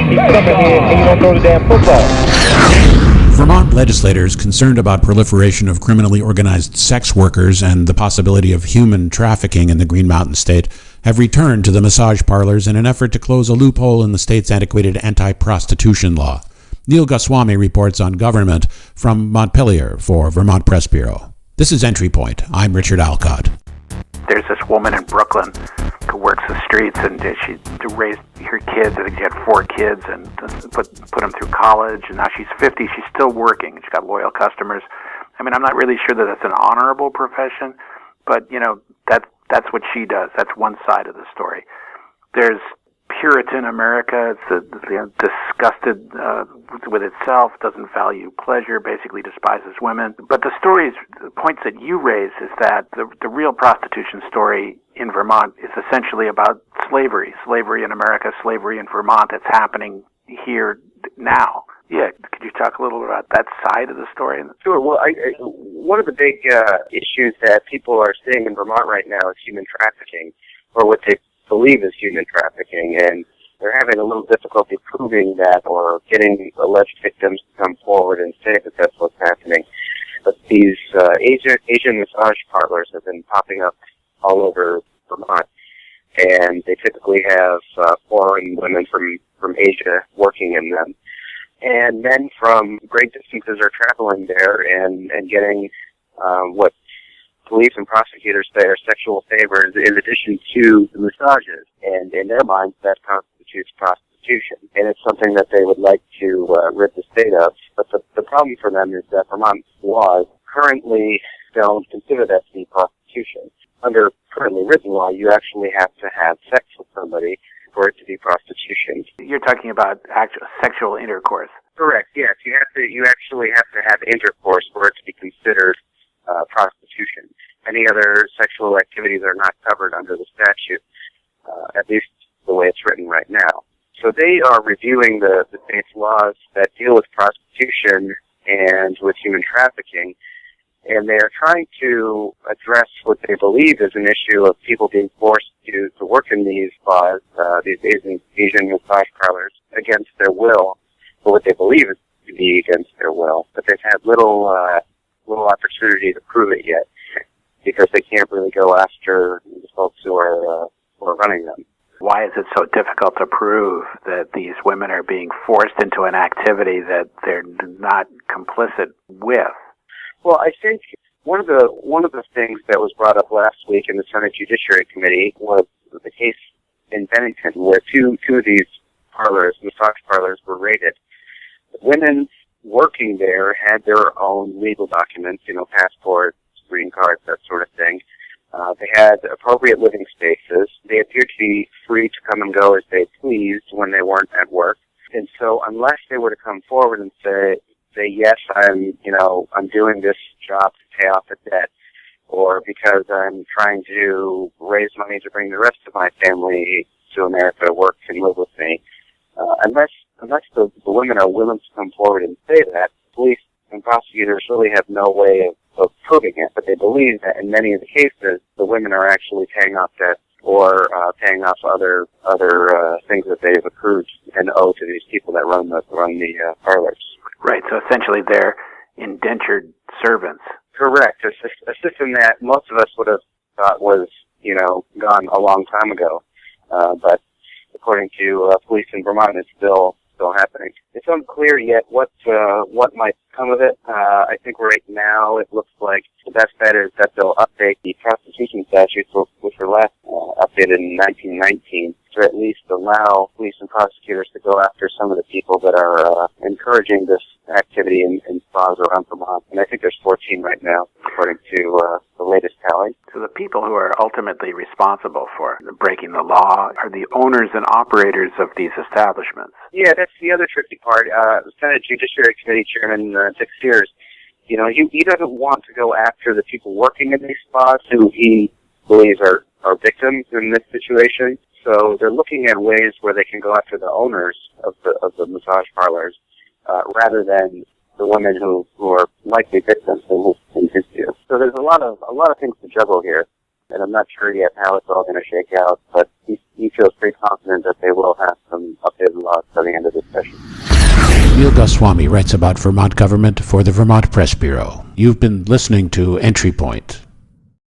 You come in here and you don't throw the damn football. Vermont legislators concerned about proliferation of criminally organized sex workers and the possibility of human trafficking in the Green Mountain State have returned to the massage parlors in an effort to close a loophole in the state's antiquated anti-prostitution law. Neal Goswami reports on government from Montpelier for Vermont Press Bureau. This is Entry Point. I'm Richard Alcott. There's this woman in Brooklyn who works the streets, and she raised her kids. I think she had 4 kids and put them through college, and now she's 50. She's still working. She's got loyal customers. I mean, I'm not really sure that that's an honorable profession, but, you know, that's what she does. That's one side of the story. There's Puritan America. It's disgusted with itself, doesn't value pleasure, basically despises women. But the points that you raise is that the real prostitution story in Vermont is essentially about slavery in America, slavery in Vermont that's happening here now. Yeah, could you talk a little bit about that side of the story? Sure. Well, one of the big issues that people are seeing in Vermont right now is human trafficking, or what they believe is human trafficking, and they're having a little difficulty proving that or getting alleged victims to come forward and say that that's what's happening. But these Asian massage parlors have been popping up all over Vermont, and they typically have foreign women from Asia working in them. And men from great distances are traveling there and getting what police and prosecutors say are sexual favors in addition to the massages. And in their minds, that constitutes prostitution. And it's something that they would like to rid the state of. But the problem for them is that Vermont laws currently don't consider that to be prostitution. Under currently written law, you actually have to have sex with somebody for it to be prostitution. You're talking about actual sexual intercourse. Correct, yes. You actually have to have intercourse for it to be considered prostitution. Any other sexual activities are not covered under the statute, at least the way it's written right now. So they are reviewing the state's laws that deal with prostitution and with human trafficking, and they are trying to address what they believe is an issue of people being forced to work in these spas, these Asian massage parlors, against their will, or what they believe is to be against their will. But they've had little opportunity to prove it yet, because they can't really go after the folks who are running them. Why is it so difficult to prove that these women are being forced into an activity that they're not complicit with? Well, I think one of the things that was brought up last week in the Senate Judiciary Committee was the case in Bennington, where two of these massage parlors, were raided. The women working there had their own legal documents, passports, green cards, that sort of thing. They had appropriate living spaces. They appeared to be free to come and go as they pleased when they weren't at work. And so unless they were to come forward and say, yes, I'm doing this job to pay off a debt, or because I'm trying to raise money to bring the rest of my family to America to work and live with me, unless the women are willing to come forward and say that, police and prosecutors really have no way of proving it. But they believe that in many of the cases, the women are actually paying off debt or paying off other things that they've accrued and owe to these people that run the parlors. Right. So essentially, they're indentured servants. Correct. A system that most of us would have thought was, gone a long time ago. But according to police in Vermont, it's still happening. It's unclear yet what might come of it. I think right now it looks like the best bet is that they'll update the prostitution statutes, which were last updated in 1919, to at least allow police and prosecutors to go after some of the people that are encouraging this activity in spas around Vermont. And I think there's 14 right now, according to the latest tally. So the people who are ultimately responsible for breaking the law are the owners and operators of these establishments. Yeah, that's the other tricky part. The Senate Judiciary Committee Chairman Dick Sears, he doesn't want to go after the people working in these spas who he believes are victims in this situation. So they're looking at ways where they can go after the owners of the massage parlors, rather than the women who are likely victims in his view. So there's a lot of things to juggle here, and I'm not sure yet how it's all going to shake out. But he feels pretty confident that they will have some updated the laws by the end of this session. Neal Goswami writes about Vermont government for the Vermont Press Bureau. You've been listening to Entry Point.